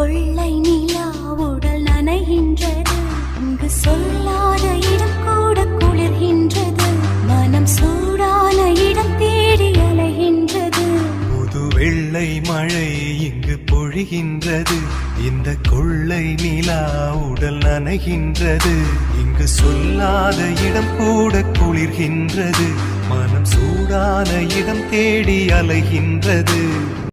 கொள்ளை நிலா உடல் நனைகின்றது. இங்கு சொல்லாத இடம் கூட குளிர்கின்றது. மனம் சூடான இடம் தேடி அலைகின்றது. புது வெள்ளை மழை இங்கு பொழிகின்றது. இந்த கொள்ளை நிலா உடல் நனைகின்றது. இங்கு சொல்லாத இடம் கூட குளிர்கின்றது. மனம் சூடான இடம் தேடி அலைகின்றது.